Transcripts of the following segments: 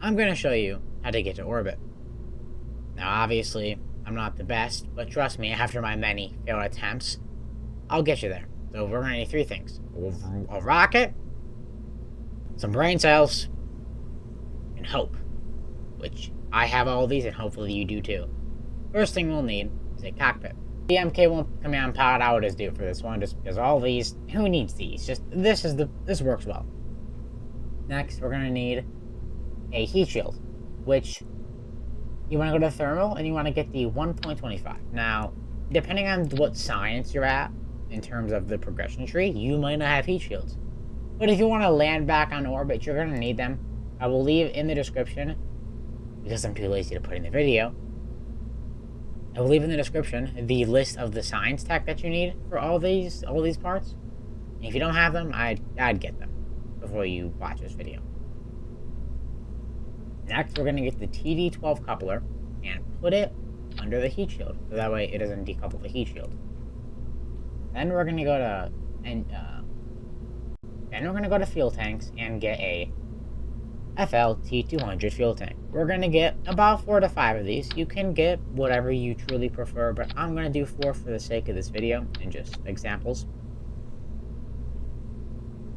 I'm going to show you how to get to orbit. Now, obviously, I'm not the best, but trust me, after my many failed attempts, I'll get you there. So we're going to need three things. A rocket, some brain cells, and hope. Which, I have all these, and hopefully you do too. First thing we'll need is a cockpit. The MK1 command pod, I would just do it for this one, just because all these, who needs these? Just, this works well. Next, we're going to need a heat shield, which you want to go to thermal, and you want to get the 1.25. Now, depending on what science you're at, in terms of the progression tree, you might not have heat shields. But if you want to land back on orbit, you're going to need them. I will leave in the description, because I'm too lazy to put in the video, I will leave in the description the list of the science tech that you need for all these parts. And if you don't have them, I'd get them before you watch this video. Next, we're going to get the TD12 coupler and put it under the heat shield, so that way it doesn't decouple the heat shield. Then we're going to go to fuel tanks and get a FLT200 fuel tank. We're going to get about 4 to 5 of these. You can get whatever you truly prefer, but I'm going to do 4 for the sake of this video and just examples.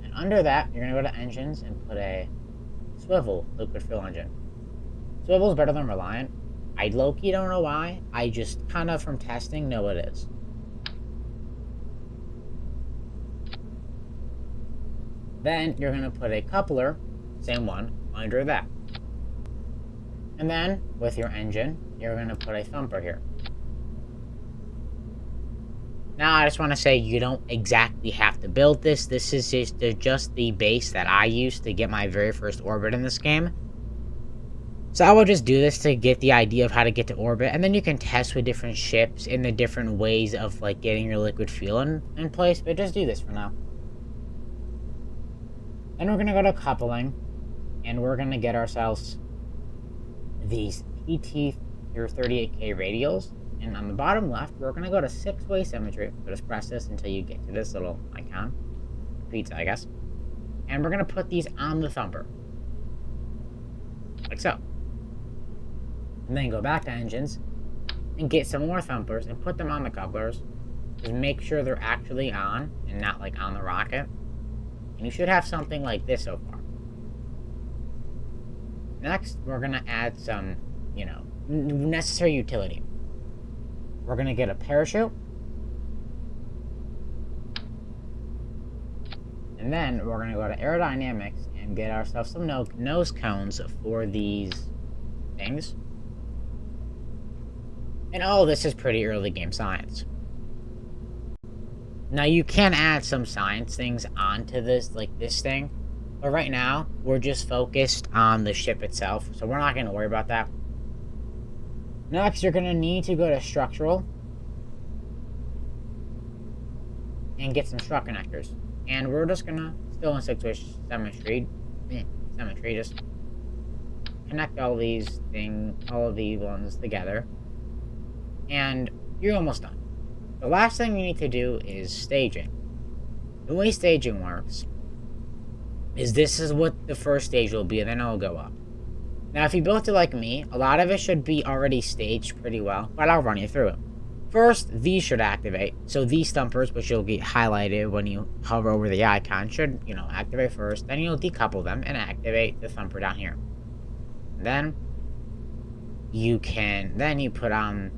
And under that, you're going to go to engines and put a swivel liquid fuel engine. Swivel's better than Reliant. I low-key don't know why. I just kind of from testing know it is. Then you're going to put a coupler, same one, under that. And then, with your engine, you're going to put a thumper here. Now, I just want to say you don't exactly have to build this. This is just the base that I used to get my very first orbit in this game. So I will just do this to get the idea of how to get to orbit, and then you can test with different ships in the different ways of like getting your liquid fuel in place, but just do this for now. Then we're going to go to coupling, and we're going to get ourselves these PT38K radials. And on the bottom left, we're going to go to 6-way symmetry. So just press this until you get to this little icon. Pizza, I guess. And we're going to put these on the thumper. Like so. And then go back to engines and get some more thumpers and put them on the couplers. Just make sure they're actually on and not like on the rocket. And you should have something like this so far. Next, we're going to add some, necessary utility. We're going to get a parachute. And then we're going to go to aerodynamics and get ourselves some nose cones for these things. And all this is pretty early game science. Now you can add some science things onto this, like this thing. But right now, we're just focused on the ship itself. So we're not going to worry about that. Next, you're going to need to go to structural and get some strut connectors. And we're just going to, still in 6-way symmetry, just connect all of these ones together. And you're almost done. The last thing you need to do is staging. The way staging works is this is what the first stage will be, and then it'll go up. Now, if you built it like me, a lot of it should be already staged pretty well, but I'll run you through it. First, these should activate. So these thumpers, which you'll get highlighted when you hover over the icon, should, activate first. Then you'll decouple them and activate the thumper down here. Then you decouple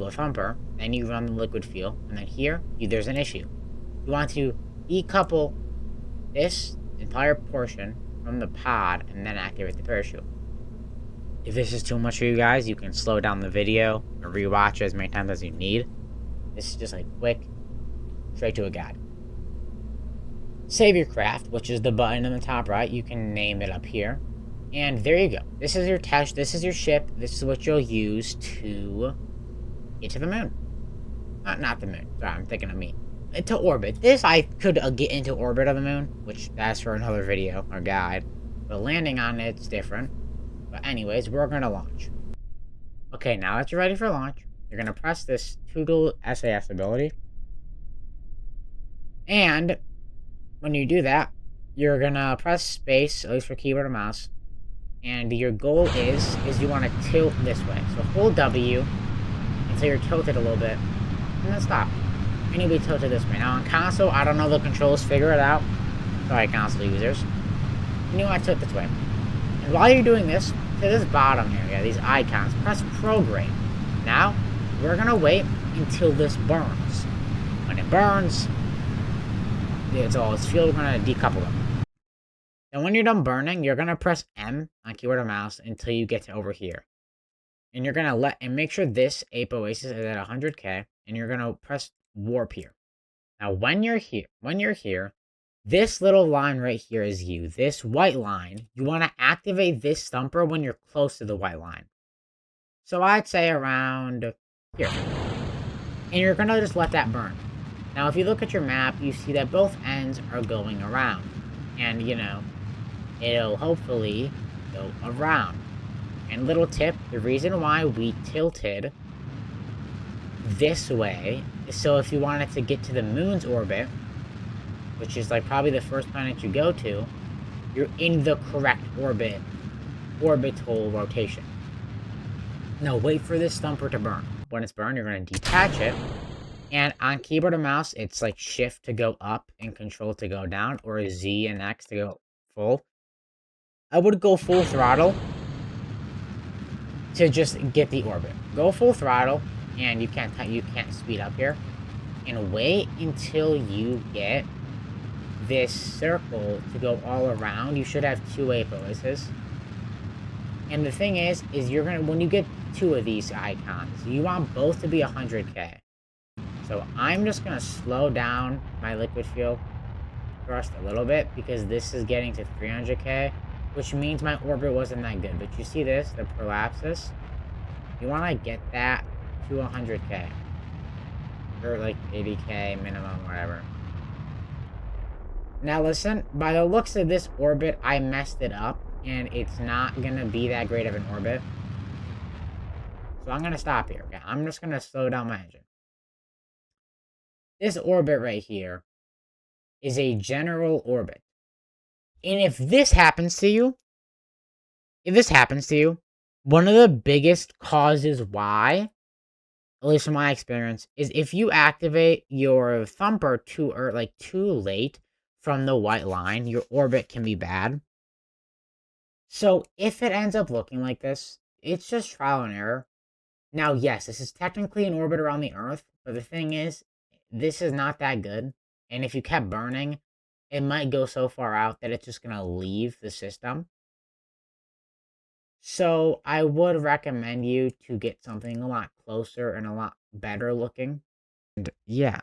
the thumper, then you run the liquid fuel, and then here, there's an issue. You want to decouple this entire portion from the pod and then activate the parachute. If this is too much for you guys, you can slow down the video or rewatch it as many times as you need. This is just like quick, straight to a guide. Save your craft, which is the button in the top right. You can name it up here. And there you go. This is your test. This is your ship. This is what you'll use to get to the moon. Not the moon. Sorry, I'm thinking of me. To orbit. This, I could get into orbit of the moon, which that's for another video or guide. But landing on it's different. But anyways, we're going to launch. Okay, now that you're ready for launch, you're going to press this toggle SAS ability. And when you do that, you're going to press space, at least for keyboard or mouse. And your goal is you want to tilt this way. So hold W until you're tilted a little bit, and then stop. And you'll be tilted this way. Now on console, I don't know the controls, figure it out. Sorry, console users. You want to tilt this way. And while you're doing this, to this bottom area, these icons, press prograde. Now, we're going to wait until this burns. When it burns, it's all its fuel, we're going to decouple them. And when you're done burning, you're going to press M on keyboard or mouse until you get to over here. And you're going to make sure this Ape Oasis is at 100k, and you're going to press warp here. Now, when you're here, this little line right here is you. This white line, you want to activate this thumper when you're close to the white line. So I'd say around here. And you're going to just let that burn. Now, if you look at your map, you see that both ends are going around. And, you know, it'll hopefully go around. And little tip, the reason why we tilted this way is so if you wanted to get to the moon's orbit, which is like probably the first planet you go to, you're in the correct orbital rotation. Now wait for this thumper to burn. When it's burned, you're going to detach it. And on keyboard and mouse, it's like shift to go up and control to go down, or Z and X to go full. I would go full throttle to just get the orbit. Go full throttle, and you can't speed up here. And wait until you get this circle to go all around. You should have 2 Ape Oases. And the thing is you're gonna, when you get 2 of these icons, you want both to be 100k. So I'm just gonna slow down my liquid fuel thrust a little bit because this is getting to 300k, which means my orbit wasn't that good. But you see this, the prolapsus, you want to get that to 100k or like 80k minimum, whatever. Now listen, by the looks of this orbit, I messed it up and it's not gonna be that great of an orbit. So I'm gonna stop here. Okay? I'm just gonna slow down my engine. This orbit right here is a general orbit. And if this happens to you, one of the biggest causes why, at least from my experience, is if you activate your thumper too late from the white line, your orbit can be bad. So if it ends up looking like this, it's just trial and error. Now, yes, this is technically an orbit around the Earth, but the thing is, this is not that good. And if you kept burning, it might go so far out that it's just going to leave the system. So I would recommend you to get something a lot closer and a lot better looking. And yeah,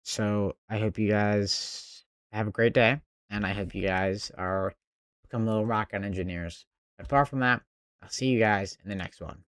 so I hope you guys have a great day, and I hope you guys become little rocket engineers. But apart from that, I'll see you guys in the next one.